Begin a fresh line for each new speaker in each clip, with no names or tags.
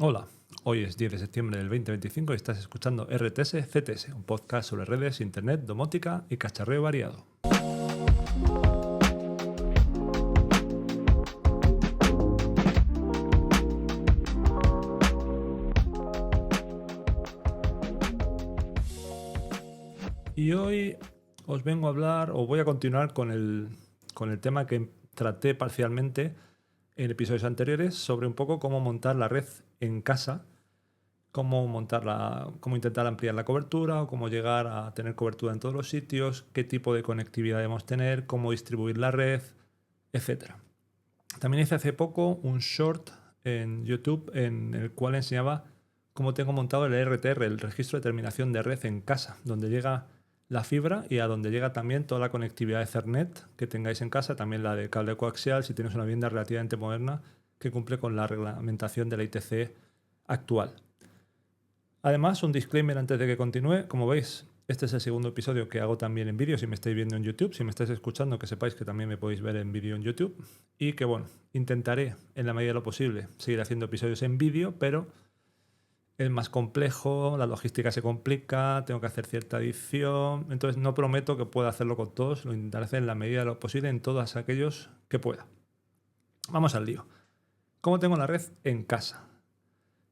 Hola, hoy es 10 de septiembre del 2025 y estás escuchando RTS CTS, un podcast sobre redes, internet, domótica y cacharreo variado. Y hoy os vengo a hablar, o voy a continuar con el tema que traté parcialmente en episodios anteriores sobre un poco cómo montar la red en casa, cómo montarla, cómo intentar ampliar la cobertura o cómo llegar a tener cobertura en todos los sitios, qué tipo de conectividad debemos tener, cómo distribuir la red, etcétera. También hice hace poco un short en YouTube en el cual enseñaba cómo tengo montado el RTR, el registro de terminación de red en casa, donde llega la fibra y a donde llega también toda la conectividad Ethernet que tengáis en casa, también la de cable coaxial si tienes una vivienda relativamente moderna que cumple con la reglamentación de la ITC actual. Además, un disclaimer antes de que continúe, como veis, este es el segundo episodio que hago también en vídeo si me estáis viendo en YouTube. Si me estáis escuchando, que sepáis que también me podéis ver en vídeo en YouTube. Y que bueno, intentaré en la medida de lo posible seguir haciendo episodios en vídeo, pero es más complejo, la logística se complica, tengo que hacer cierta edición. Entonces no prometo que pueda hacerlo con todos, lo intentaré hacer en la medida de lo posible en todos aquellos que pueda. Vamos al lío. ¿Cómo tengo la red en casa?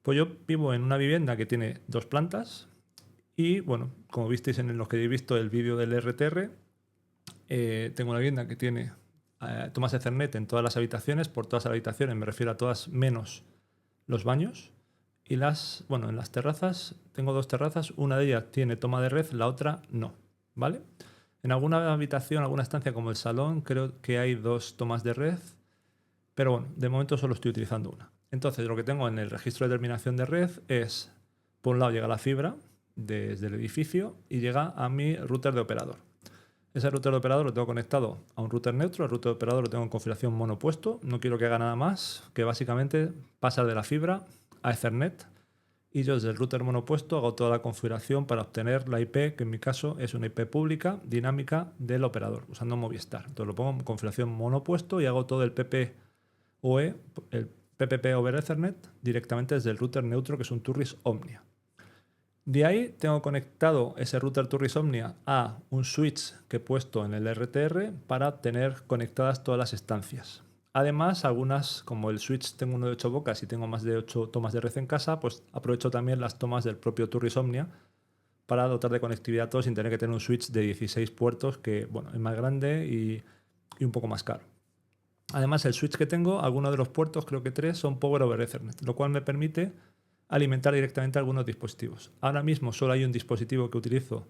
Pues yo vivo en una vivienda que tiene 2 plantas. Y bueno, como visteis en los que he visto el vídeo del RTR, tengo una vivienda que tiene tomas Ethernet en todas las habitaciones. Por todas las habitaciones me refiero a todas menos los baños. Y en las terrazas, tengo 2 terrazas, una de ellas tiene toma de red, la otra no, ¿vale? En alguna habitación, alguna estancia como el salón, creo que hay 2 tomas de red, pero bueno, de momento solo estoy utilizando una. Entonces, lo que tengo en el registro de terminación de red es, por un lado llega la fibra desde el edificio y llega a mi router de operador. Ese router de operador lo tengo conectado a un router neutro. El router de operador lo tengo en configuración monopuesto. No quiero que haga nada más que básicamente pasar de la fibra a Ethernet. Y yo desde el router monopuesto hago toda la configuración para obtener la IP, que en mi caso es una IP pública dinámica del operador, usando Movistar. Entonces lo pongo en configuración monopuesto y hago todo el PPOE, el PPP over Ethernet, directamente desde el router neutro, que es un Turris Omnia. De ahí tengo conectado ese router Turris Omnia a un switch que he puesto en el RTR para tener conectadas todas las estancias. Además, algunas, como el switch tengo uno de 8 bocas y tengo más de 8 tomas de red en casa, pues aprovecho también las tomas del propio Turris Omnia para dotar de conectividad a todo sin tener que tener un switch de 16 puertos que, bueno, es más grande y un poco más caro. Además, el switch que tengo, algunos de los puertos, creo que 3, son Power over Ethernet, lo cual me permite alimentar directamente algunos dispositivos. Ahora mismo solo hay un dispositivo que utilizo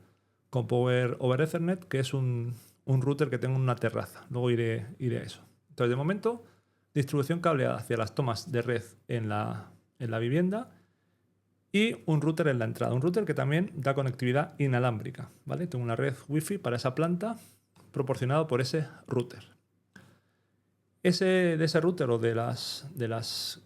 con Power over Ethernet, que es un router que tengo en una terraza. Luego iré a eso. Entonces, de momento, distribución cableada hacia las tomas de red en la vivienda y un router en la entrada. Un router que también da conectividad inalámbrica, ¿vale? Tengo una red Wi-Fi para esa planta proporcionado por ese router. De ese router o de las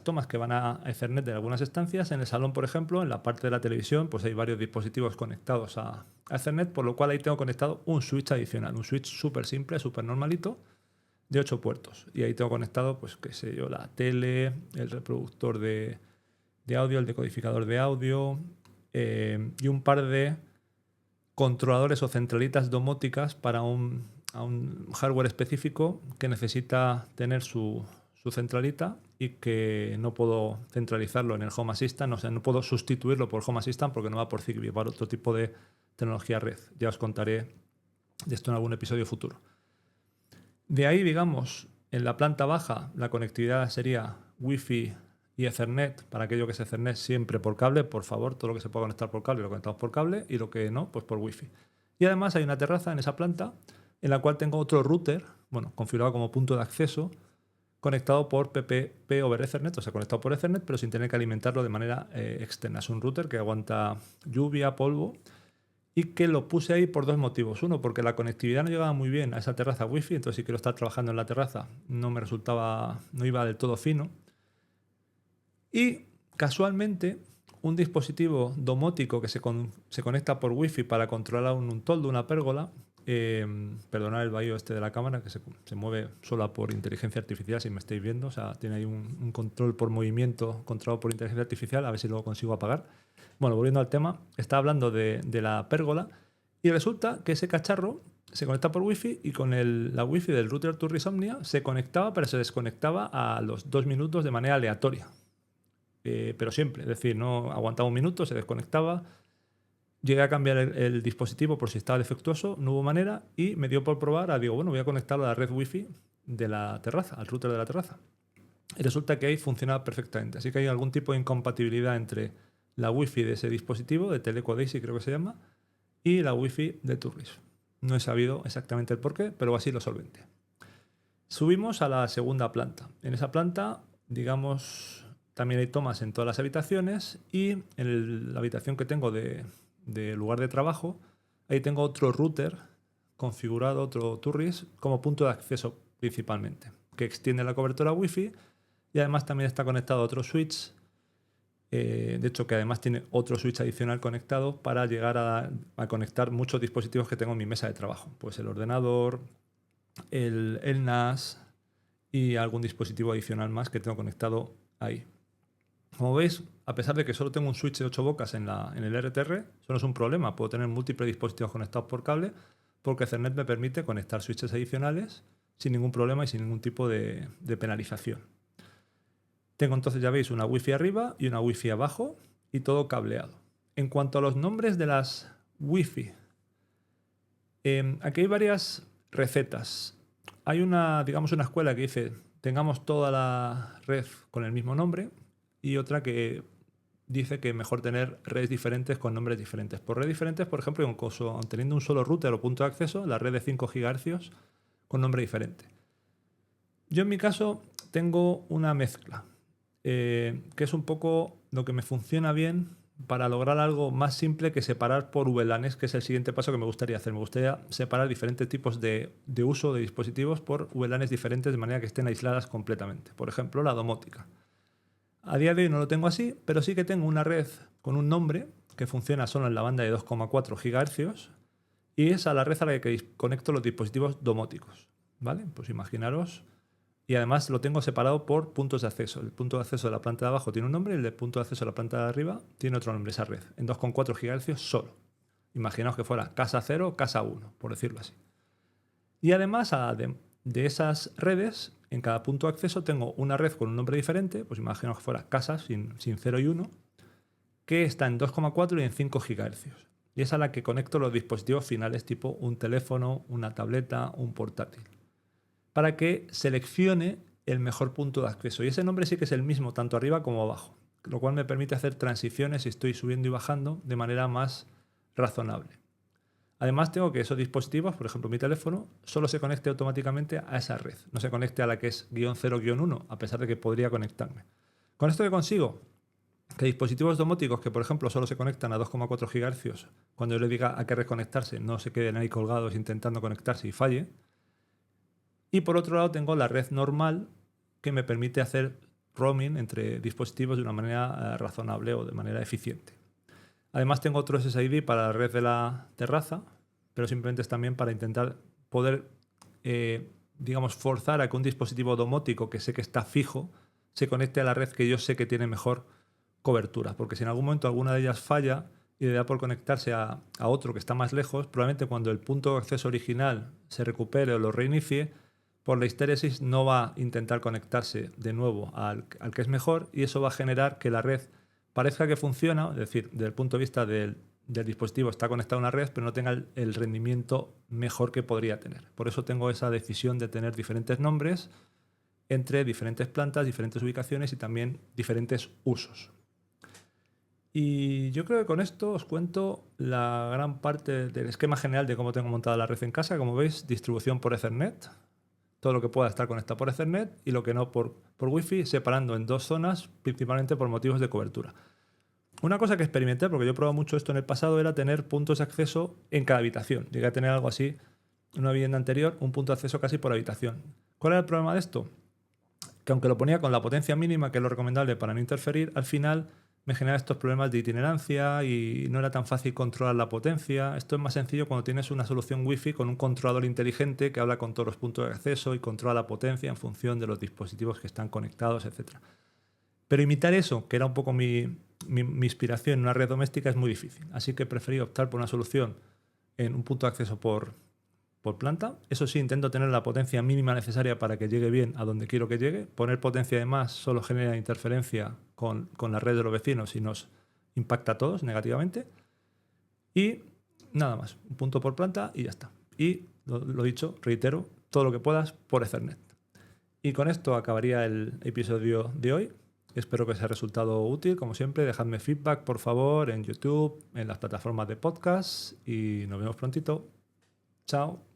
tomas que van a Ethernet de algunas estancias, en el salón, por ejemplo, en la parte de la televisión, pues hay varios dispositivos conectados a Ethernet, por lo cual ahí tengo conectado un switch adicional, un switch súper simple, súper normalito, de 8 puertos. Y ahí tengo conectado, pues qué sé yo, la tele, el reproductor de audio, el decodificador de audio y un par de controladores o centralitas domóticas para a un hardware específico que necesita tener su centralita y que no puedo centralizarlo en el Home Assistant, o sea, no puedo sustituirlo por Home Assistant porque no va por Zigbee, va por otro tipo de tecnología red. Ya os contaré de esto en algún episodio futuro. De ahí, digamos, en la planta baja la conectividad sería Wi-Fi y Ethernet. Para aquello que es Ethernet siempre por cable, por favor, todo lo que se pueda conectar por cable lo conectamos por cable y lo que no, pues por Wi-Fi. Y además hay una terraza en esa planta en la cual tengo otro router, bueno, configurado como punto de acceso, conectado por PPP over Ethernet, o sea, conectado por Ethernet, pero sin tener que alimentarlo de manera externa. Es un router que aguanta lluvia, polvo, y que lo puse ahí por 2 motivos. Uno, porque la conectividad no llegaba muy bien a esa terraza Wi-Fi, entonces si quiero estar trabajando en la terraza no me resultaba, no iba del todo fino. Y casualmente, un dispositivo domótico que se conecta por Wi-Fi para controlar un toldo, una pérgola, Perdonad el bahío este de la cámara, que se mueve sola por inteligencia artificial, si me estáis viendo. O sea, tiene ahí un control por movimiento controlado por inteligencia artificial, a ver si luego consigo apagar. Bueno, volviendo al tema, estaba hablando de la pérgola y resulta que ese cacharro se conecta por wifi y con la wifi del router Turris Omnia se conectaba, pero se desconectaba a los 2 minutos de manera aleatoria. Pero siempre, es decir, no aguantaba un minuto, se desconectaba. Llegué a cambiar el dispositivo por si estaba defectuoso, no hubo manera y me dio por probar, digo, bueno, voy a conectarlo a la red wifi de la terraza, al router de la terraza. Y resulta que ahí funcionaba perfectamente. Así que hay algún tipo de incompatibilidad entre la wifi de ese dispositivo, de Teleco Daisy creo que se llama, y la wifi de Turris. No he sabido exactamente el porqué, pero así lo solventé. Subimos a la segunda planta. En esa planta, digamos, también hay tomas en todas las habitaciones y en la habitación que tengo de lugar de trabajo, ahí tengo otro router configurado, otro Turris, como punto de acceso principalmente, que extiende la cobertura Wi-Fi y además también está conectado a otro switch, de hecho que además tiene otro switch adicional conectado para llegar a conectar muchos dispositivos que tengo en mi mesa de trabajo, pues el ordenador, el NAS y algún dispositivo adicional más que tengo conectado ahí. Como veis, a pesar de que solo tengo un switch de 8 bocas en el RTR, eso no es un problema. Puedo tener múltiples dispositivos conectados por cable porque Ethernet me permite conectar switches adicionales sin ningún problema y sin ningún tipo de penalización. Tengo entonces, ya veis, una Wi-Fi arriba y una Wi-Fi abajo y todo cableado. En cuanto a los nombres de las Wi-Fi, aquí hay varias recetas. Hay una escuela que dice tengamos toda la red con el mismo nombre y otra que dice que es mejor tener redes diferentes con nombres diferentes. Por redes diferentes, por ejemplo, teniendo un solo router o punto de acceso, la red de 5 GHz con nombre diferente. Yo en mi caso tengo una mezcla, que es un poco lo que me funciona bien para lograr algo más simple que separar por VLANs, que es el siguiente paso que me gustaría hacer. Me gustaría separar diferentes tipos de uso de dispositivos por VLANs diferentes de manera que estén aisladas completamente. Por ejemplo, la domótica. A día de hoy no lo tengo así, pero sí que tengo una red con un nombre que funciona solo en la banda de 2,4 GHz y es a la red a la que conecto los dispositivos domóticos. ¿Vale? Pues imaginaros. Y además lo tengo separado por puntos de acceso. El punto de acceso de la planta de abajo tiene un nombre y el de punto de acceso de la planta de arriba tiene otro nombre, esa red, en 2,4 GHz solo. Imaginaos que fuera casa 0, casa 1, por decirlo así. Y además de esas redes, en cada punto de acceso tengo una red con un nombre diferente, pues imaginaos que fuera casa sin 0 y 1, que está en 2,4 y en 5 GHz. Y es a la que conecto los dispositivos finales tipo un teléfono, una tableta, un portátil, para que seleccione el mejor punto de acceso. Y ese nombre sí que es el mismo tanto arriba como abajo, lo cual me permite hacer transiciones si estoy subiendo y bajando de manera más razonable. Además tengo que esos dispositivos, por ejemplo mi teléfono, solo se conecte automáticamente a esa red, no se conecte a la que es --0-1, a pesar de que podría conectarme. ¿Con esto qué consigo? Que dispositivos domóticos que, por ejemplo, solo se conectan a 2,4 GHz, cuando yo le diga a qué reconectarse, no se queden ahí colgados intentando conectarse y falle. Y por otro lado tengo la red normal que me permite hacer roaming entre dispositivos de una manera razonable o de manera eficiente. Además tengo otro SSID para la red de la terraza, pero simplemente es también para intentar poder, forzar a que un dispositivo domótico que sé que está fijo se conecte a la red que yo sé que tiene mejor cobertura. Porque si en algún momento alguna de ellas falla y le da por conectarse a otro que está más lejos, probablemente cuando el punto de acceso original se recupere o lo reinicie, por la histéresis no va a intentar conectarse de nuevo al que es mejor y eso va a generar que la red parezca que funciona, es decir, desde el punto de vista del dispositivo está conectado a una red, pero no tenga el rendimiento mejor que podría tener. Por eso tengo esa decisión de tener diferentes nombres entre diferentes plantas, diferentes ubicaciones y también diferentes usos. Y yo creo que con esto os cuento la gran parte del esquema general de cómo tengo montada la red en casa. Como veis, distribución por Ethernet, todo lo que pueda estar conectado por Ethernet y lo que no por Wi-Fi, separando en dos zonas, principalmente por motivos de cobertura. Una cosa que experimenté, porque yo he probado mucho esto en el pasado, era tener puntos de acceso en cada habitación. Llegué a tener algo así en una vivienda anterior, un punto de acceso casi por habitación. ¿Cuál era el problema de esto? Que aunque lo ponía con la potencia mínima, que es lo recomendable para no interferir, al final me genera estos problemas de itinerancia y no era tan fácil controlar la potencia. Esto es más sencillo cuando tienes una solución Wi-Fi con un controlador inteligente que habla con todos los puntos de acceso y controla la potencia en función de los dispositivos que están conectados, etc. Pero imitar eso, que era un poco mi inspiración en una red doméstica, es muy difícil. Así que preferí optar por una solución en un punto de acceso por planta. Eso sí, intento tener la potencia mínima necesaria para que llegue bien a donde quiero que llegue. Poner potencia de más solo genera interferencia con la red de los vecinos y nos impacta a todos negativamente. Y nada más, un punto por planta y ya está. Y lo dicho, reitero, todo lo que puedas por Ethernet. Y con esto acabaría el episodio de hoy. Espero que os haya resultado útil. Como siempre, dejadme feedback, por favor, en YouTube, en las plataformas de podcast y nos vemos prontito. Chao.